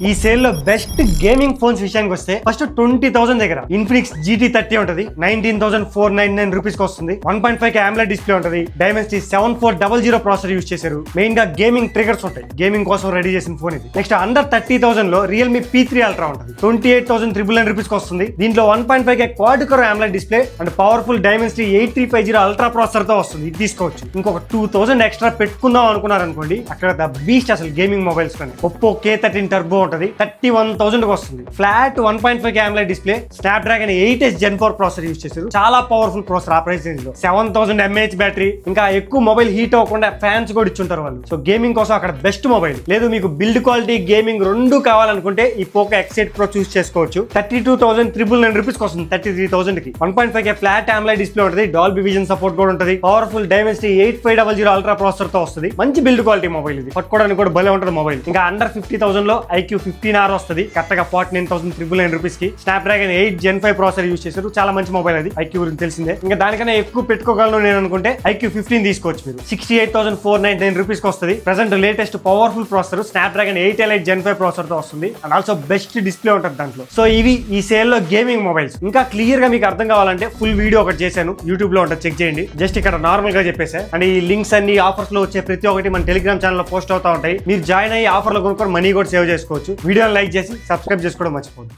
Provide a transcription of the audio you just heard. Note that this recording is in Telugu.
ఈ సేల్ లో బెస్ట్ గేమింగ్ ఫోన్స్ విషయానికి వస్తే ఫస్ట్ 20,000 దగ్గర ఇన్ఫినిక్స్ GT30 ఉంటది. 19,499 రూపీస్ కి వస్తుంది. 1.5K AMOLED డిస్ప్లే ఉంటది. డైమెన్సిటీ 7400 ప్రాసెసర్ యూజ్ చేశారు. మెయిన్ గా గేమింగ్ ట్రిగర్స్ ఉంటాయి. గేమింగ్ కోసం రెడీ చేసిన ఫోన్ ఇది. నెక్స్ట్ అండర్ 30,000 లో Realme P3 Ultra ఉంటది. 28,399 రూపీస్ కి వస్తుంది. దీంట్లో 1.5K quad core AMOLED display and powerful Dimensity 8350 ultra processor తో వస్తుంది. ఇది తీసుకోవచ్చు. ఇంకొక 2,000 ఎక్స్ట్రా పెట్టుకుందాం అనుకున్నారు అనుకోండి, అక్కడ ద బీస్ట్ అసలు గేమింగ్ మొబైల్స్ కానీ Oppo K13 టర్బో ఉంటది. 31,000 కి వస్తుంది. Flat 1.5K AMOLED display, Snapdragon 8S Gen 4 processor use చేశారు. చాలా పవర్ఫుల్ ప్రాసెసర్ ఆ ప్రైస్ రేంజ్ లో. 7000 mAh బ్యాటరీ, ఇంకా ఎక్కువ మొబైల్ హీట్ అవ్వకుండా ఫ్యాన్స్ కూడా ఇచ్చుంటారు వాళ్ళు. సో గేమింగ్ కోసం అక్కడ బెస్ట్ మొబైల్. లేదు మీకు బిల్డ్ క్వాలిటీ గేమింగ్ రెండు కావాలనుకుంటే ఈ Poco X8 Pro చూస్ చేసుకోవచ్చు. 32,999 రూపీస్ కి వస్తుంది. 33,000 కి 1.5K ఫ్లాట్ AMOLED డిస్ప్లే ఉంటుంది. డాల్బీ విజన్ సపోర్ట్ కూడా ఉంటుంది. పవర్ఫుల్ డైమెన్సిటీ 8500 అల్ట్రా ప్రాసెసర్ తో వస్తుంది. మంచి బిల్డ్ క్వాలిటీ మొబైల్ ఇది. పట్టుకోవడానికి కూడా భలే ఉంటుంది మొబైల్. ఇంకా అండర్ 50,000 లో IQ 15R వస్తుంది. కరెక్ట్ గా 49,399 రూపీస్ కి. స్నాప్డ్రాగన్ 8 Gen 5 ప్రాసెసర్ యూజ్ చేశారు. చాలా మంచి మొబైల్ అది. IQ గురించి తెలిసిందే. ఇంకా దానికన్నా ఎక్కువ పెట్టుకోగలను నేను అనుకుంటే IQ 15 తీసుకోవచ్చు మీరు. 68,499 రూపీస్ కి వస్తుంది. Present latest powerful processor Snapdragon 8 Elite Gen 5 processor తో వస్తుంది. అండ్ ఆల్సో బెస్ట్ డిస్ప్లే ఉంటుంది దాంట్లో. సో ఇవి ఈ సేల్ లో గేమింగ్ మొబైల్స్. ఇంకా క్లియర్ గా మీకు అర్థం కావాలంటే ఫుల్ వీడియో ఒకటి చేశాను, యూట్యూబ్ లో ఉంటుంది, చెక్ చేయండి. జస్ట్ ఇక్కడ నార్మల్ గా చెప్పేసా. అండ్ ఈ లింక్స్ అన్ని ఆఫర్స్ లో వచ్చే ప్రతి ఒక్కటి మన టెలిగ్రామ్ ఛానల్ లో పోస్ట్ అవుతా ఉంటాయి. మీరు జాయిన్ అయ్యి ఆఫర్ లో కొనుక్కొని మనీ కూడా సేవ్ చేసుకోవచ్చు. వీడియోని లైక్ చేసి సబ్స్క్రైబ్ చేసుకోవడం మర్చిపోద్దు.